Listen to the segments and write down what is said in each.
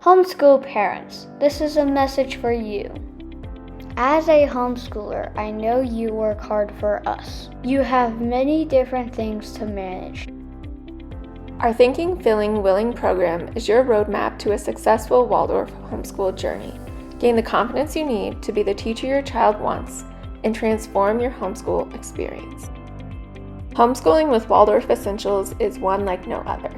Homeschool parents, this is a message for you. As a homeschooler, I know you work hard for us. You have many different things to manage. Our Thinking, Feeling, Willing program is your roadmap to a successful Waldorf homeschool journey. Gain the confidence you need to be the teacher your child wants and transform your homeschool experience. Homeschooling with Waldorf Essentials is one like no other.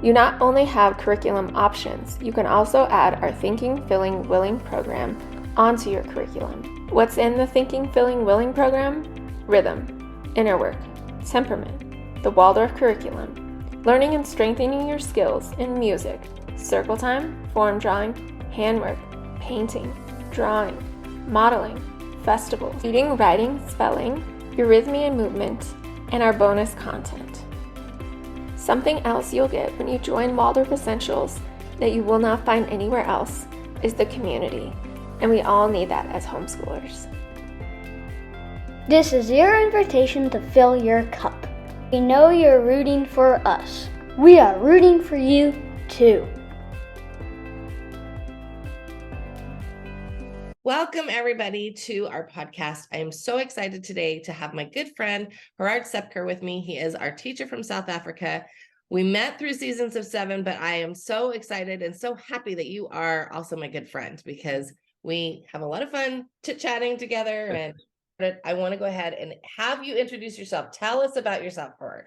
You not only have curriculum options, you can also add our Thinking, Feeling, Willing program onto your curriculum. What's in the Thinking, Feeling, Willing program? Rhythm, inner work, temperament, the Waldorf curriculum, learning and strengthening your skills in music, circle time, form drawing, handwork, painting, drawing, modeling, festivals, reading, writing, spelling, eurythmy and movement, and our bonus content. Something else you'll get when you join Waldorf Essentials that you will not find anywhere else is the community, and we all need that as homeschoolers. This is your invitation to fill your cup. We know you're rooting for us. We are rooting for you too. Welcome, everybody, to our podcast. I am so excited today to have my good friend, Gerard Sepker, with me. He is our teacher from South Africa. We met through Seasons of Seven, but I am so excited and so happy that you are also my good friend because we have a lot of fun chit-chatting together. And I want to go ahead and have you introduce yourself. Tell us about yourself, Gerard.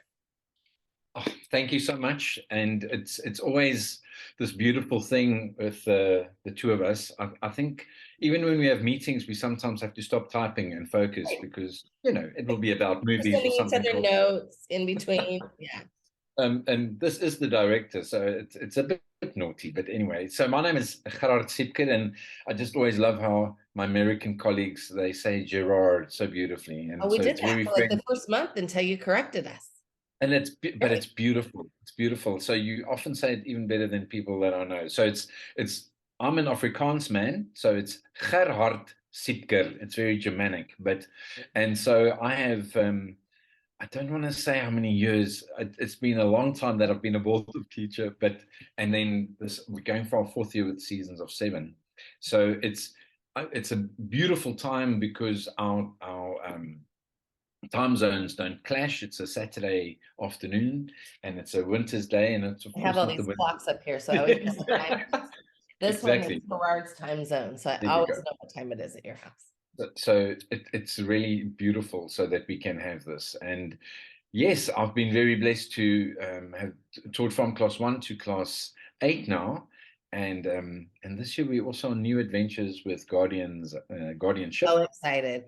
Oh, thank you so much. And it's always this beautiful thing with the two of us. I think even when we have meetings, we sometimes have to stop typing and focus because, it will be about movies or something. Sending each other notes in between. Yeah. And this is the director, so it's a bit naughty. But anyway, so my name is Gerard Sepker, and I just always love how my American colleagues, they say Gerard so beautifully. And we so did it's that very for like the first month until you corrected us. And it's beautiful. It's beautiful. So you often say it even better than people that I know. So it's I'm an Afrikaans man, so it's Gerhard Sepker. It's very Germanic, and so I have I don't want to say how many years. It's been a long time that I've been a Waldorf teacher, and then we're going for our fourth year with Seasons of Seven. So it's a beautiful time because our time zones don't clash. It's a Saturday afternoon and it's a winter's day, and it's I have all these clocks up here, so I always this exactly. one is Gerard's time zone, so I always know what time it is at your house. So it's really beautiful so that we can have this. And yes, I've been very blessed to have taught from class 1 to class 8 now. And this year we also on new adventures with guardianship. So excited.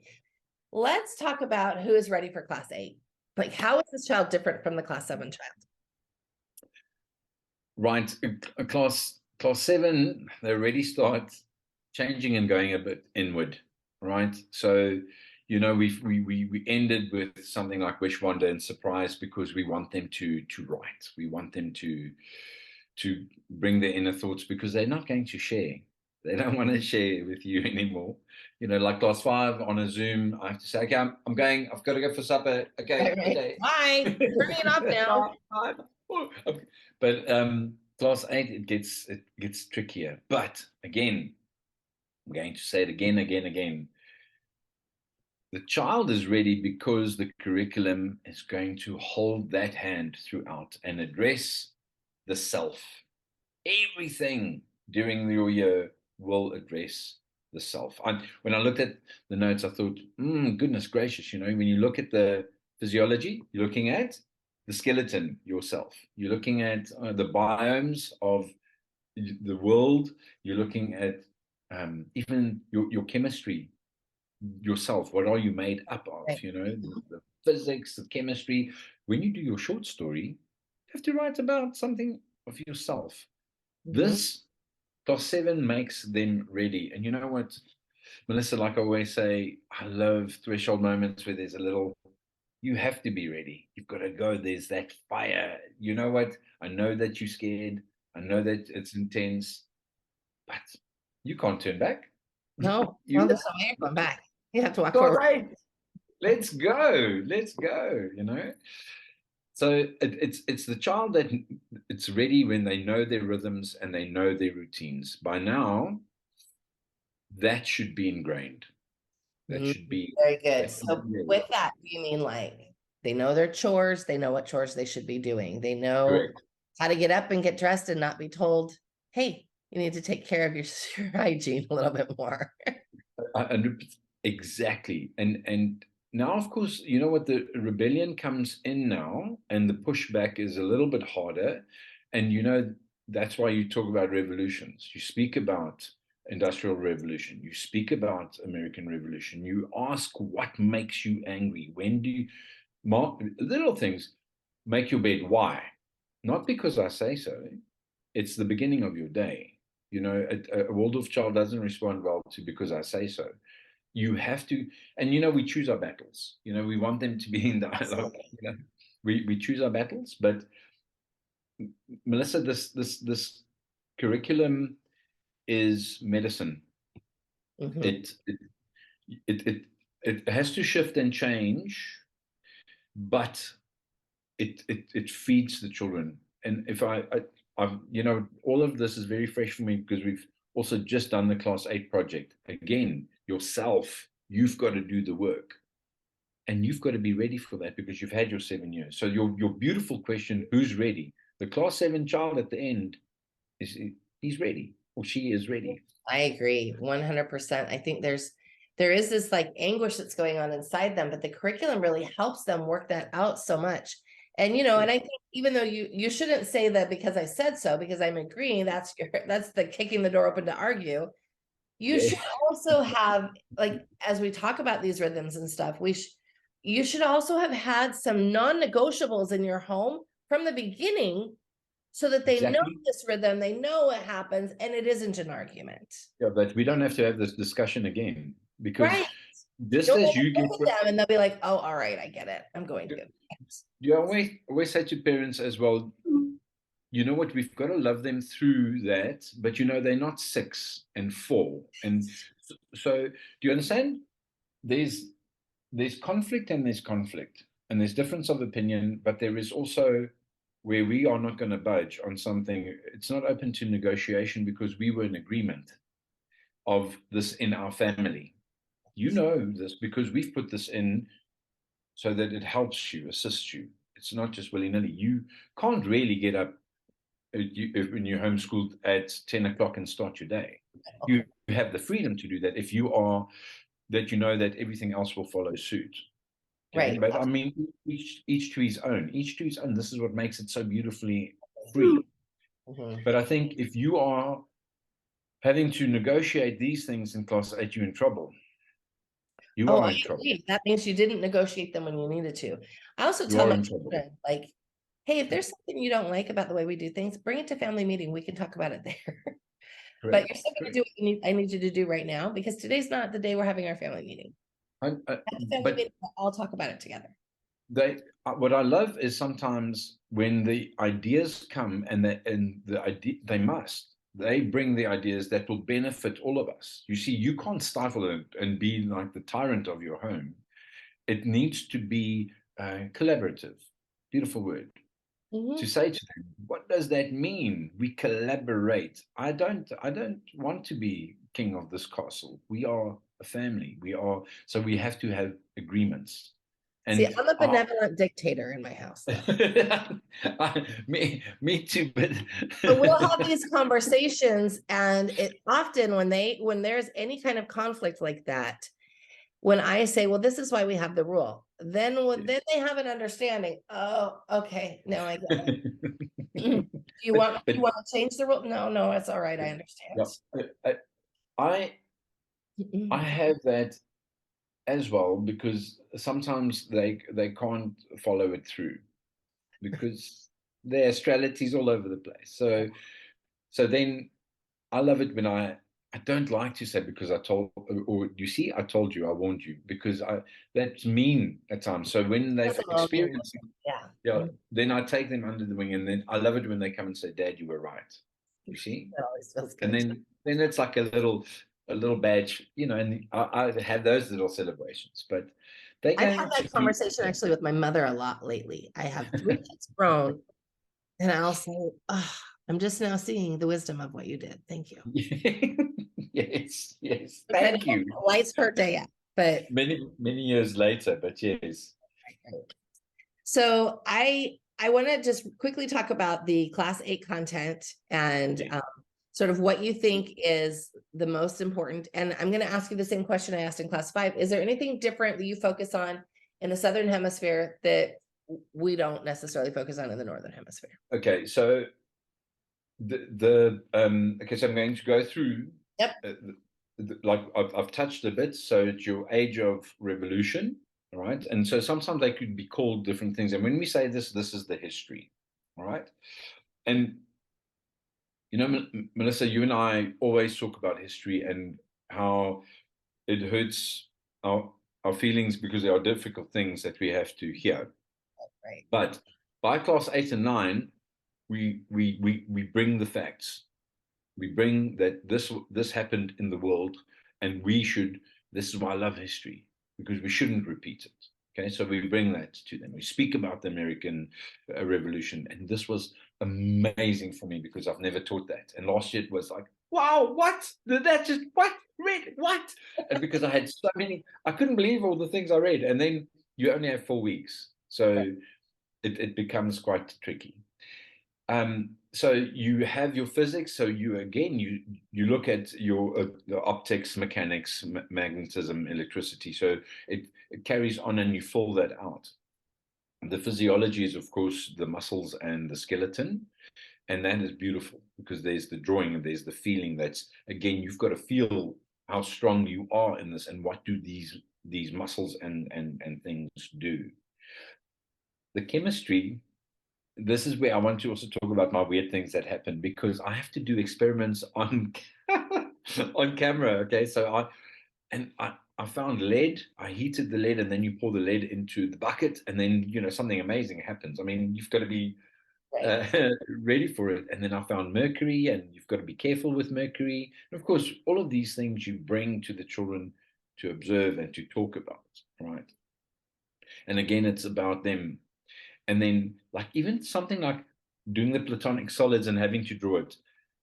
Let's talk about who is ready for class 8. Like, how is this child different from the class 7 child? Right. Class 7, they already start changing and going a bit inward, right? So, we ended with something like Wish, Wonder, and Surprise because we want them to write. We want them to bring their inner thoughts because they're not going to share. They don't want to share with you anymore. Like class 5 on a Zoom, I have to say, okay, I'm going, I've got to go for supper. Okay. Right. Okay. Bye. Turn it off now. But class 8, it gets trickier. But again, I'm going to say it again. The child is ready because the curriculum is going to hold that hand throughout and address the self. Everything during your year will address the self. When I looked at the notes, I thought, goodness gracious, when you look at the physiology, you're looking at the skeleton yourself. You're looking at the biomes of the world. You're looking at even your chemistry yourself. What are you made up of? Right. The physics, the chemistry. When you do your short story, you have to write about something of yourself. This class 7 makes them ready. And you know what, Melissa, like I always say, I love threshold moments where there's you have to be ready. You've got to go. There's that fire. You know what? I know that you're scared. I know that it's intense, but you can't turn back. No, there's no way you're going back. You have to walk forward. Right. Let's go. So it's the child that it's ready when they know their rhythms and they know their routines. By now, that should be ingrained. That should be Very good. that So should be with that, do you mean like they know their chores, they know what chores they should be doing, they know correct. how to get up and get dressed and not be told, hey, you need to take care of your hygiene a little bit more. Exactly. And now, of course, you know what, the rebellion comes in now, and the pushback is a little bit harder. And you know, that's why you talk about revolutions. You speak about Industrial Revolution, you speak about American Revolution, you ask what makes you angry. When do you mark little things, make your bed? Why? Not because I say so. It's the beginning of your day. You know, a Waldorf child doesn't respond well to because I say so. You have to, and you know, we choose our battles. You know, we want them to be in dialogue. You know, we choose our battles. But Melissa, this curriculum is medicine. Mhm. It has to shift and change, but it feeds the children. And if I'm, you know, all of this is very fresh for me because we've also just done the Class 8 project. Again, yourself, you've got to do the work. And you've got to be ready for that because you've had your 7 years. So your beautiful question, who's ready? The Class 7 child at the end he's ready, or she is ready. I agree 100%. I think there is this like anguish that's going on inside them, but the curriculum really helps them work that out so much. And you know, and I think even though you shouldn't say that because I said so, because I'm agreeing, that's the kicking the door open to argue. You should also have, like, as we talk about these rhythms and stuff, you should also have had some non-negotiables in your home from the beginning so that they know this rhythm, they know what happens, and it isn't an argument. Yeah, but we don't have to have this discussion again because Right. just as you get Them and they'll be like, oh, all right, I get it. I'm going to. you always say to parents as well, you know what, we've got to love them through that, but you know, they're not 6 and 4. And so do you understand? There's conflict and there's difference of opinion, but there is also where we are not going to budge on something. It's not open to negotiation because we were in agreement of this in our family. You know this because we've put this in so that it helps you, assists you. It's not just willy-nilly. You can't really get up when you're homeschooled at 10 o'clock and start your day. You have the freedom to do that if you are, that you know that everything else will follow suit. Okay? Right. But I mean, each to his own. Each to his own. This is what makes it so beautifully free. Mhm. But I think if you are having to negotiate these things in Class 8, you're in trouble. You are in trouble. That means you didn't negotiate them when you needed to. I also You tell are my in trouble. children, like, hey, if there's something you don't like about the way we do things, bring it to family meeting. We can talk about it there. But Correct. you're still going to do what I need you to do right now because today's not the day we're having our family meeting. But I'll talk about it together. what I love is sometimes when the ideas come and the idea they bring the ideas that will benefit all of us. You see, you can't stifle it and be like the tyrant of your home. It needs to be collaborative. Beautiful word. To say to them, what does that mean? We collaborate. I don't want to be king of this castle. We are a family. So we have to have agreements. And see, I'm a benevolent dictator in my house. me too, but we'll have these conversations, and it often when there's any kind of conflict like that, when I say, well, this is why we have the rule, then then they have an understanding. Oh, okay, now I get it. Do you want to change the rule? No, it's all right. I understand. I have that as well because sometimes they can't follow it through because there are astralities all over the place. So then I love it when I don't like to say because I told, or you see, I told you, I warned you, because that's mean at times. So when they've experienced it, then I take them under the wing, and then I love it when they come and say, Dad, you were right. You see? That always feels good. And then it's like a little badge, you know, and I have those little celebrations. But They I've go had to that conversation actually with my mother a lot lately. I have 3 kids grown, and I'll say, oh, I'm just now seeing the wisdom of what you did. Thank you. yes, yes. Which I know Thank you. lights her day up, but Many years later, but yes. so I want to just quickly talk about the class 8 content and sort of what you think is the most important. And I'm going to ask you the same question I asked in class 5. Is there anything different that you focus on in the Southern Hemisphere that we don't necessarily focus on in the Northern Hemisphere? Okay, so okay, so I'm going to go through. Yep. Like I've touched a bit. So it's your age of revolution, all right? And so sometimes they could be called different things. And when we say this is the history, all right? And you know, Melissa, you and I always talk about history and how it hurts our feelings because there are difficult things that we have to hear. Right. But by class 8 and 9, we bring the facts. We bring that this happened in the world, and we should. This is why I love history, because we shouldn't repeat it. Okay, so we bring that to them. We speak about the American Revolution, and this was amazing for me because I've never taught that. And last year it was like, wow, what did that just what read what? And because I had so many, I couldn't believe all the things I read. And then you only have 4 weeks, so it becomes quite tricky. So you have your physics. So you look at your the optics, mechanics, magnetism, electricity. So it carries on, and you fill that out. The physiology is, of course, the muscles and the skeleton, and that is beautiful because there's the drawing and there's the feeling. That's again, you've got to feel how strong you are in this, and what do these muscles and things do. The chemistry. This is where I want to also talk about my weird things that happen, because I have to do experiments on on camera. Okay, so I found lead. I heated the lead, and then you pour the lead into the bucket, and then something amazing happens. I mean, you've got to be ready for it. And then I found mercury, and you've got to be careful with mercury. And of course, all of these things you bring to the children to observe and to talk about, right? And again, it's about them. And then, like, even something like doing the platonic solids and having to draw it,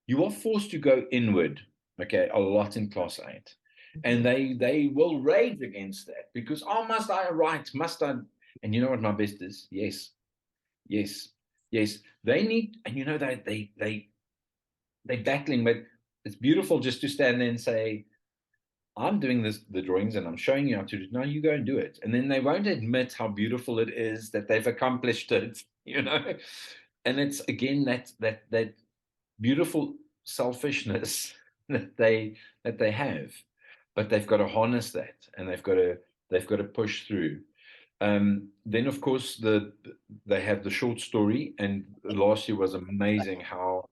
you are forced to go inward, okay, a lot in class 8. And they will rage against that because, oh, must I write? Must I? And you know what my best is? Yes, yes, yes. They need, and they're battling, but it's beautiful just to stand there and say, I'm doing the drawings and I'm showing you how to do it. Now you go and do it. And then they won't admit how beautiful it is that they've accomplished it, And it's again that beautiful selfishness that they have, but they've got to harness that, and they've got to push through. Then of course they have the short story, and last year was amazing how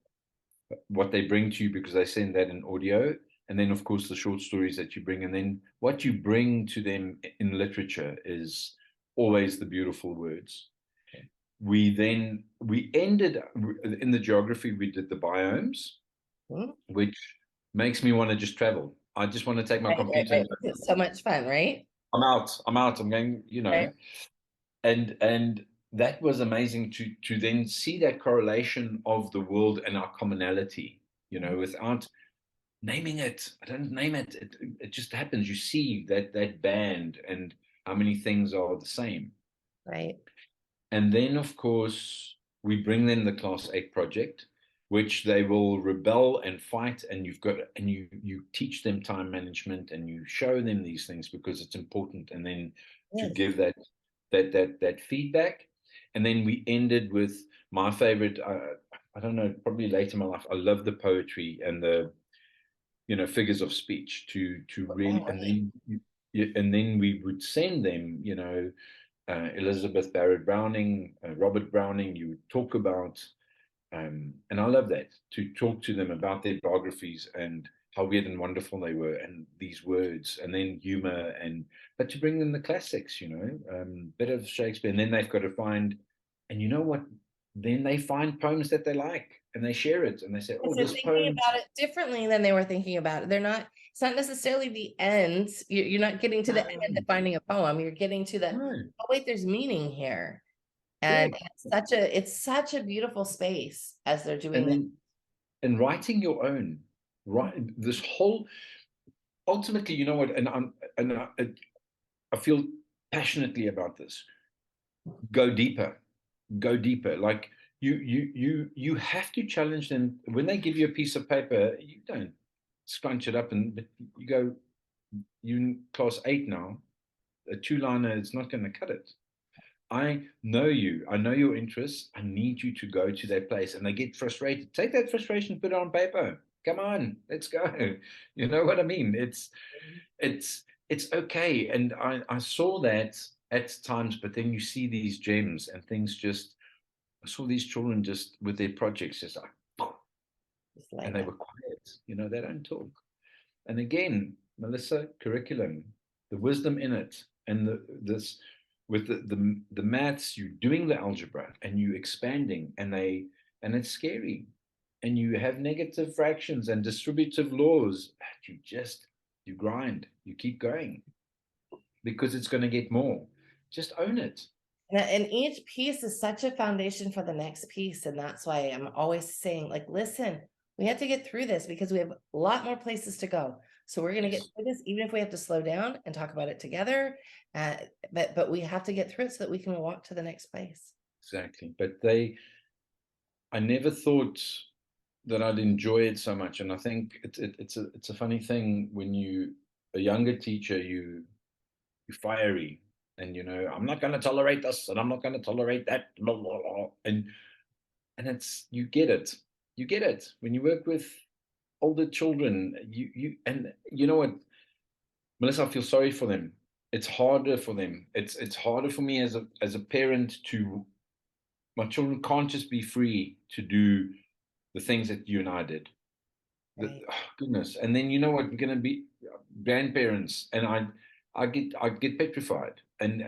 what they bring to you, because they send that in audio. And then, of course, the short stories that you bring. And then what you bring to them in literature is always the beautiful words. We ended in the geography, we did the biomes, which makes me want to just travel. I just want to take my computer. Right. It's so much fun, right? I'm out. I'm going, Right. And that was amazing to then see that correlation of the world and our commonality, without naming it. I don't name it. It just happens. You see that band and how many things are the same. Right. And then, of course, we bring them the Class 8 project, which they will rebel and fight. And you teach them time management, and you show them these things because it's important. And then to give that feedback. And then we ended with my favorite. I don't know, probably later in my life, I love the poetry and the figures of speech to really, and then we would send them, Elizabeth Barrett Browning, Robert Browning. You would talk about, and I love that, to talk to them about their biographies and how weird and wonderful they were, and these words, and then humor, but to bring them the classics, bit of Shakespeare, and then they've got to find, and you know what then they find poems that they like and they share it and they say, oh, They're this thinking poem. about it differently than they were thinking about it. It's not necessarily the end. You're not getting to the end of finding a poem. You're getting to the, No, oh wait, there's meaning here. And correct. it's such a beautiful space as they're doing And that. then, and writing your own, right? This whole, ultimately, you know what? I feel passionately about this. Go deeper, go deeper. Like you have to challenge them when they give you a piece of paper. You don't scrunch it up but you go, you in class 8 now. A two-liner is not going to cut it. I know you. I know your interests. I need you to go to that place. And they get frustrated. Take that frustration, put it on paper. Come on, let's go. You know what I mean? It's okay. And I saw that at times, but then you see these gems and things just, I saw these children just with their projects just like, and they were quiet. You know, they don't talk. And again, Melissa, curriculum, the wisdom in it, and this with the maths, you doing the algebra and you expanding, and it's scary, and you have negative fractions and distributive laws. You grind, you keep going because it's going to get more. Just own it. And each piece is such a foundation for the next piece. And that's why I'm always saying, like, listen, we have to get through this because we have a lot more places to go. So we're going to get through this, even if we have to slow down and talk about it together. But we have to get through it so that we can walk to the next place. Exactly. But I never thought that I'd enjoy it so much. And I think it's a funny thing when a younger teacher, you're fiery, and I'm not going to tolerate this and I'm not going to tolerate that, blah, blah, blah. And it's, you get it when you work with older children. And you know what, Melissa, I feel sorry for them. It's harder for them. It's harder for me as a parent. To My children can't just be free to do the things that you and I did. Right. Goodness. And then, you know what, we're going to be grandparents, and I get petrified, and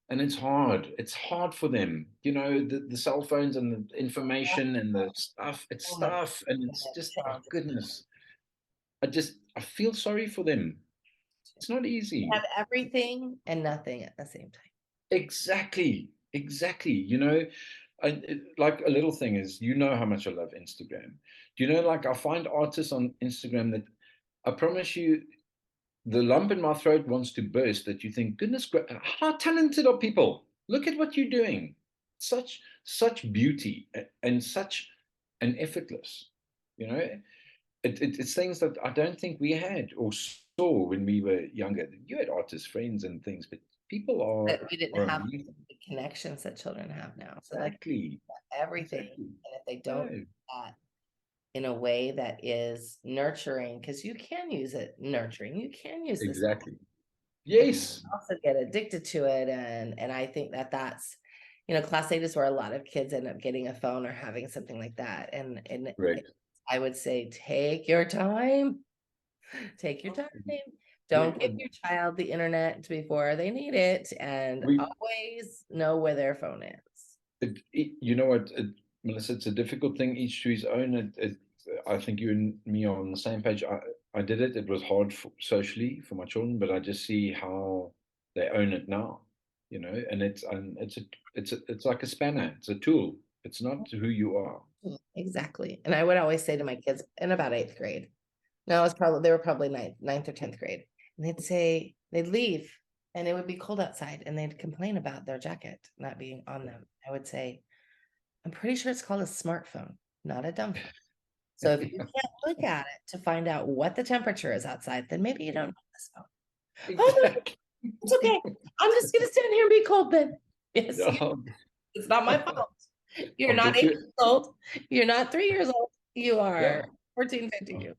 it's hard for them, the cell phones and the information and the stuff. It's So much stuff, and it's just, oh challenge. goodness, I feel sorry for them. It's not easy. Have everything and nothing at the same time. Exactly. Like a little thing is, how much I love Instagram. Do you know, like, I find artists on Instagram that, I promise you, the lump in my throat wants to burst, that you think, goodness, how talented are people? Look at what you're doing. Such beauty, and such an effortless, it's things that I don't think we had or saw when we were younger. You had artist friends and things, but people But we didn't have amazing. the connections that children have now. So like Exactly. everything. Exactly. And if they don't No. do that in a way that is nurturing, because you can use it nurturing, you can use this. Exactly. But Yes. you also get addicted to it. And I think that's, class 8 is where a lot of kids end up getting a phone or having something like that. And Right. I would say, take your time. Take your time. Don't give your child the internet before they need it, and always know where their phone is. You know what, Melissa, it's a difficult thing, each to his own. I think you and me are on the same page. I did it. It was hard socially for my children, but I just see how they own it now, and it's like a spanner. It's a tool. It's not who you are. Exactly. And I would always say to my kids in about 8th grade, no, they were probably ninth or 10th grade, and they'd leave and it would be cold outside and they'd complain about their jacket not being on them. I would say, I'm pretty sure it's called a smartphone, not a dumb phone. So if you can't look at it to find out what the temperature is outside, then maybe you don't have this phone. Exactly. Oh, it's okay. I'm just going to stand here and be cold then. Yes, No. it's not my fault. You're I'll not get 8 years old. You're not 3 years old. You are Yeah. 14, 15. You.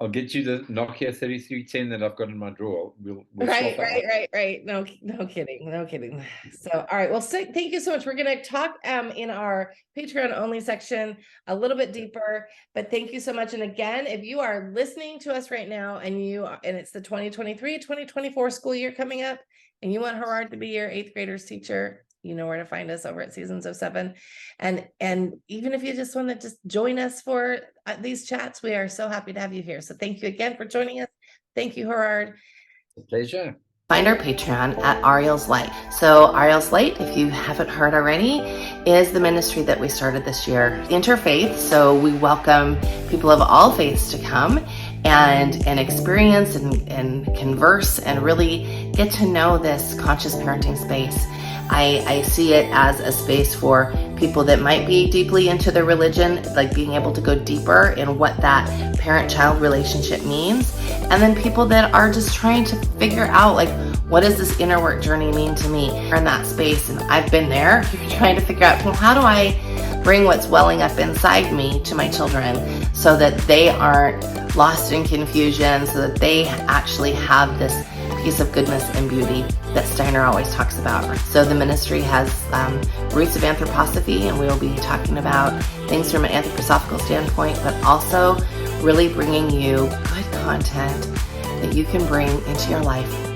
I'll get you the Nokia 3310 that I've got in my drawer. We'll Right. swap out. No kidding. So, all right. Well, thank you so much. We're going to talk in our Patreon only section a little bit deeper, but thank you so much. And again, if you are listening to us right now and it's the 2023-2024 school year coming up and you want Gerard to be your 8th graders teacher, you know where to find us over at Seasons of Seven. And even if you just want to just join us for these chats, we are so happy to have you here. So thank you again for joining us. Thank you, Gerard. It's a pleasure. Find our Patreon at Ariel's Light. So Ariel's Light, if you haven't heard already, is the ministry that we started this year. Interfaith, so we welcome people of all faiths to come and experience and converse and really get to know this conscious parenting space. I see it as a space for people that might be deeply into their religion, like being able to go deeper in what that parent-child relationship means. And then people that are just trying to figure out, like, what does this inner work journey mean to me? We're in that space, and I've been there trying to figure out, well, how do I bring what's welling up inside me to my children so that they aren't lost in confusion, so that they actually have this piece of goodness and beauty that Steiner always talks about. So the ministry has roots of anthroposophy, and we will be talking about things from an anthroposophical standpoint, but also really bringing you good content that you can bring into your life